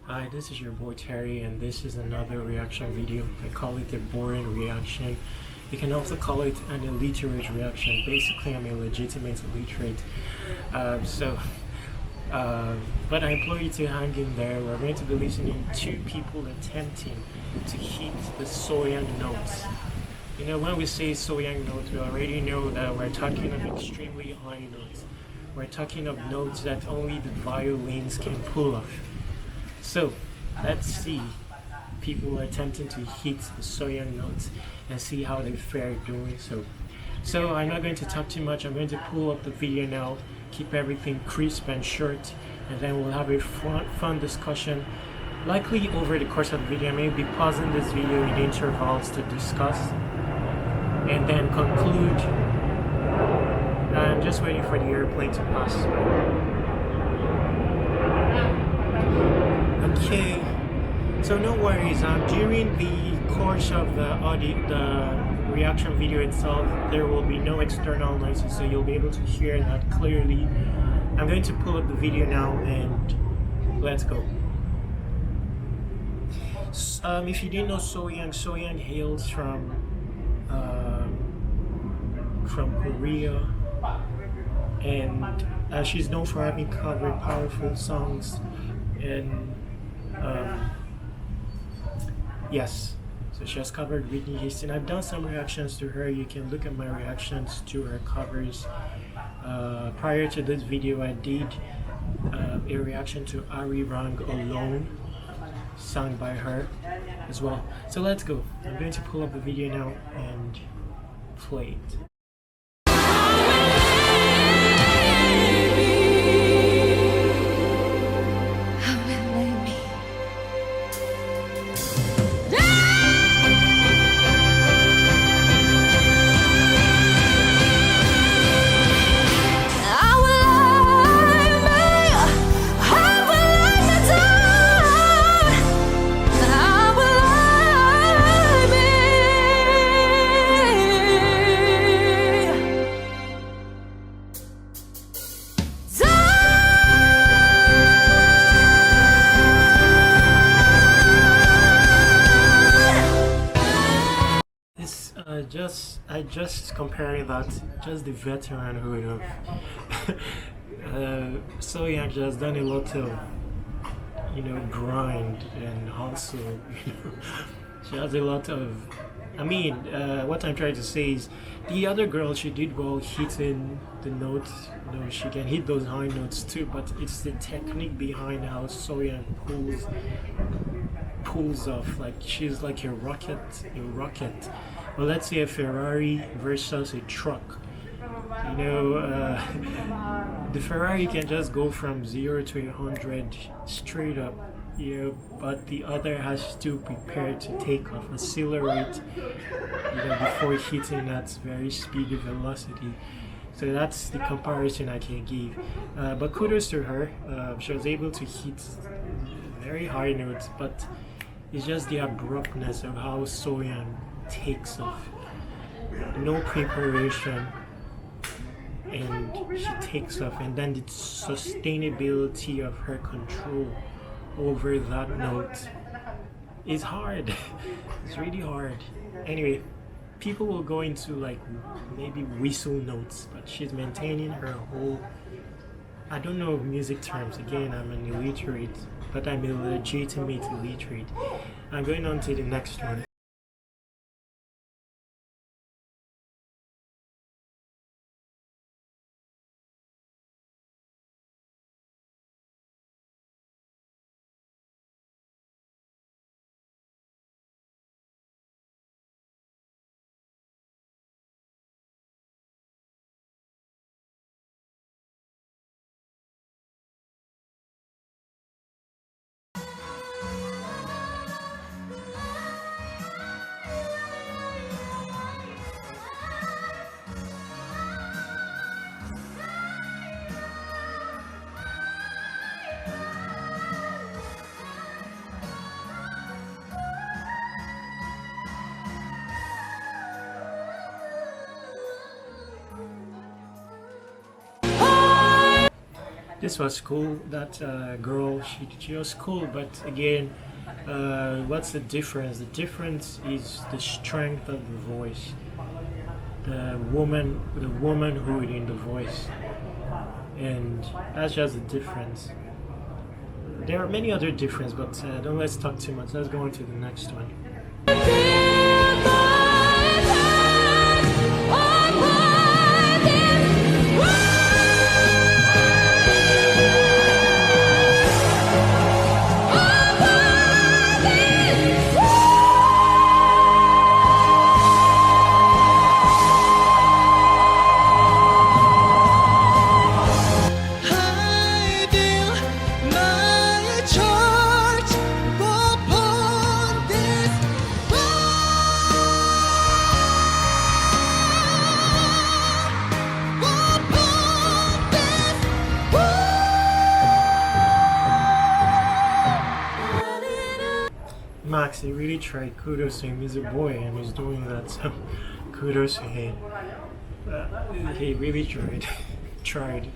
Hi, this is your boy Terry, and this is another reaction video. I call it a boring reaction. You can also call it an illiterate reaction. Basically, I'm a legitimate illiterate. Uh, so, but I implore you to hang in there. We're going to be listening to people attempting to hit the Sohyang notes. You know, when we say Sohyang notes, we already know that we're talking of extremely high notes. We're talking of notes that only the violins can pull off. So let's see people attempting to hit the Sohyang notes and see how they fare doing so. So I'm not going to talk too much. I'm going to pull up the video now, keep everything crisp and short, and then we'll have a fun discussion. Likely over the course of the video, I may be pausing this video in intervals to discuss and then conclude. I'm just waiting for the airplane to pass. Okay, so no worries. During the course of the reaction video itself, there will be no external noises, so you'll be able to hear that clearly. I'm going to pull up the video now and let's go. If you didn't know Sohyang hails from Korea, and she's known for having covered powerful songs and yes, so she has covered Whitney Houston. I've done some reactions to her. You can look at my reactions to her covers. Prior to this video, I did a reaction to Arirang Alone, sung by her as well. So let's go. I'm going to pull up the video now and play it. I just comparing that, just the veteranhood of Sohyang has done a lot of, grind and hustle. She has a lot of, what I'm trying to say is, the other girl, she did well hitting the notes. She can hit those high notes too, but it's the technique behind how Sohyang pulls off. Like, she's like a rocket. Well, let's say a Ferrari versus a truck. The Ferrari can just go from 0 to 100 straight up, but the other has to prepare to take off, accelerate, before hitting that very speedy velocity. So that's the comparison I can give. But kudos to her. She was able to hit very high notes, but it's just the abruptness of how Sohyang takes off. No preparation, and she takes off, and then the sustainability of her control over that note is hard. It's really hard. Anyway, people will go into like maybe whistle notes, but she's maintaining her whole, I don't know music terms. Again, I'm an illiterate, but I'm a legitimate illiterate. I'm going on to the next one. this was cool. That girl, she was cool, but again, what's the difference? The difference is the strength of the voice. The womanhood in the voice, and that's just the difference. There are many other differences, but don't let's talk too much. Let's go on to the next one. Max, he really tried. Kudos to him. He's a boy and he's doing that, so kudos to him. He really tried. tried.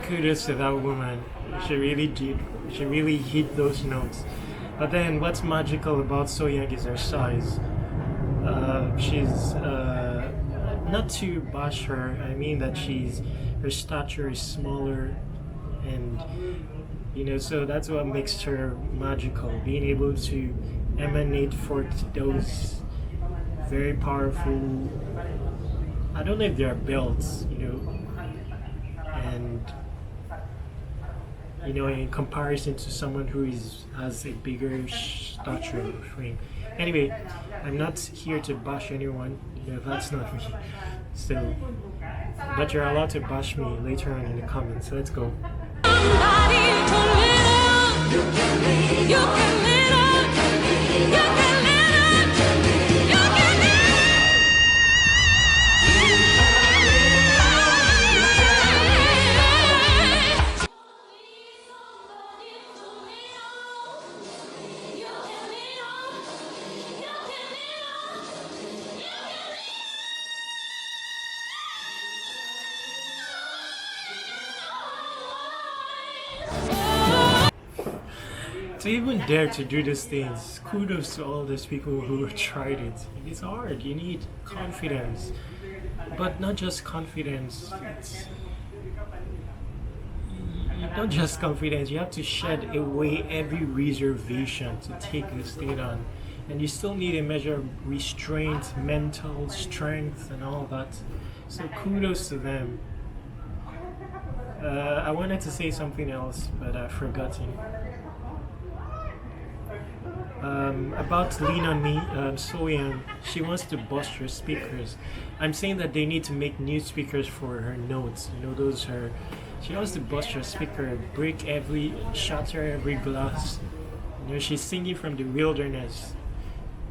Kudos to that woman. She really did. She really hit those notes. But then, what's magical about Sohyang is her size. She's not to bash her. I mean that her stature is smaller, and so that's what makes her magical. Being able to emanate forth those very powerful. I don't know if they are belts, and in comparison to someone who has a bigger stature frame. Anyway, I'm not here to bash anyone. That's not me. So, but you're allowed to bash me later on in the comments. So let's go. To even dare to do these things, kudos to all those people who tried it. It's hard. You need confidence, but not just confidence. Not just confidence. You have to shed away every reservation to take this thing on, and you still need a measure of restraint, mental strength, and all that. So kudos to them. I wanted to say something else, but I've forgotten. About Lean On Me, Sohyang, she wants to bust her speakers. I'm saying that they need to make new speakers for her notes. She wants to bust her speaker, shatter every glass. She's singing from the wilderness,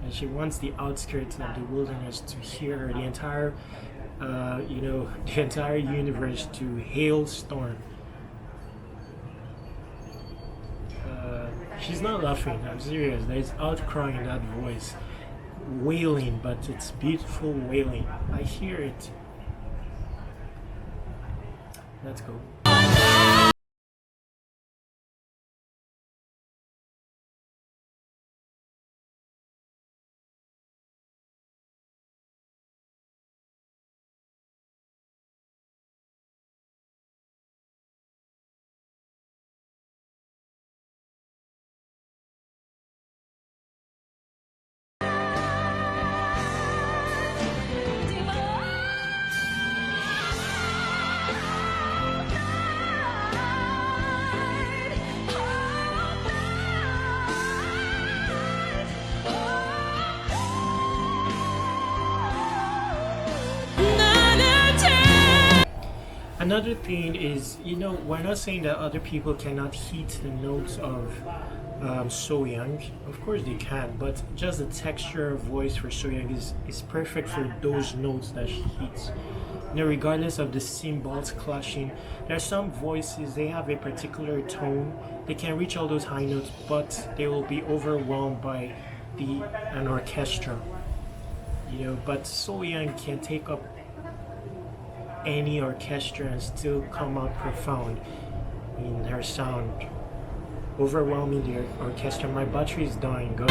and she wants the outskirts of the wilderness to hear her. The entire, the entire universe to hailstorm. She's not laughing, I'm serious. There's outcry in that voice. Wailing, but it's beautiful wailing. I hear it. Let's go. Another thing is, we're not saying that other people cannot hit the notes of Sohyang. Of course they can, but just the texture of voice for Sohyang is perfect for those notes that she hits. Regardless of the cymbals clashing, there are some voices, they have a particular tone. They can reach all those high notes, but they will be overwhelmed by an orchestra. But Sohyang can take up any orchestra and still come out profound in her sound, overwhelming the orchestra. My battery is dying. Go.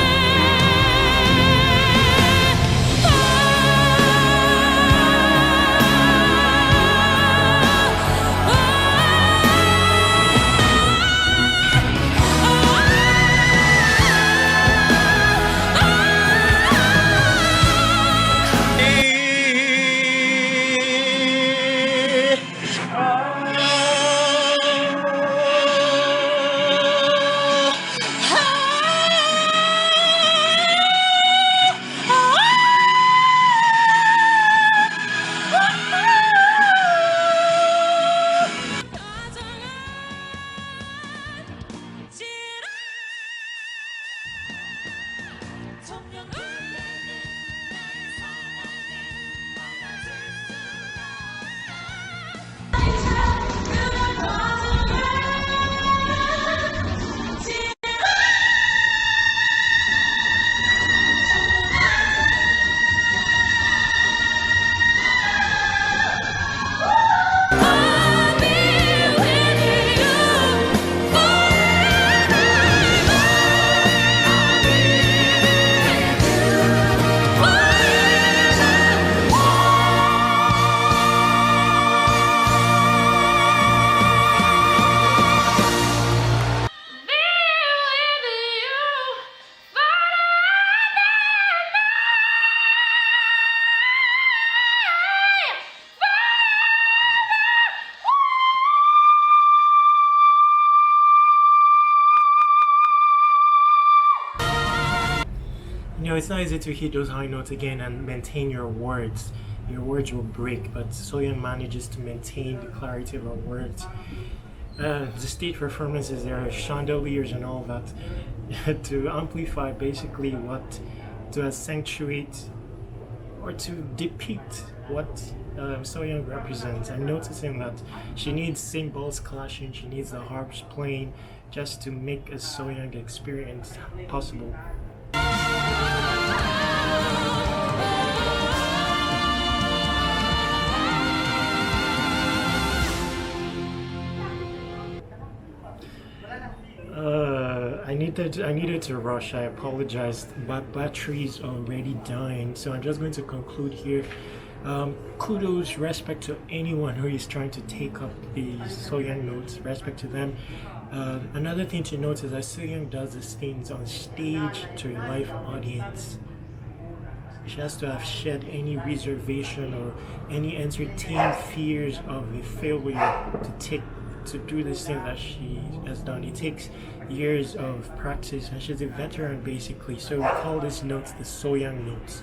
It's not easy to hit those high notes again and maintain your words. Your words will break, but Sohyang manages to maintain the clarity of her words. The stage performances, there are chandeliers and all that to amplify basically to accentuate or to depict what Sohyang represents. I'm noticing that she needs cymbals clashing, she needs the harps playing just to make a Sohyang experience possible. I needed to rush. I apologized, but battery's already dying, so I'm just going to conclude here. Kudos, respect to anyone who is trying to take up these Sohyang notes, respect to them. Another thing to note is that Sohyang does these things on stage to a live audience. She has to have shed any reservation or any entertained fears of a failure to do this thing that she has done. It takes years of practice, and she's a veteran basically. So we call these notes the Sohyang notes.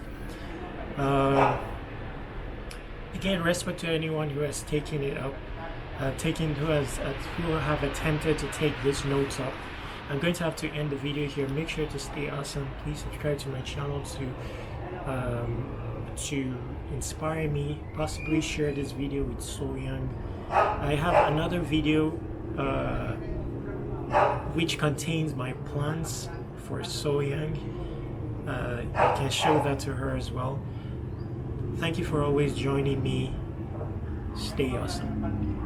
Again, respect to anyone who has taken it up, who have attempted to take these notes up. I'm going to have to end the video here. Make sure to stay awesome. Please subscribe to my channel to inspire me. Possibly share this video with Sohyang. I have another video which contains my plans for Sohyang. I can show that to her as well. Thank you for always joining me. Stay awesome.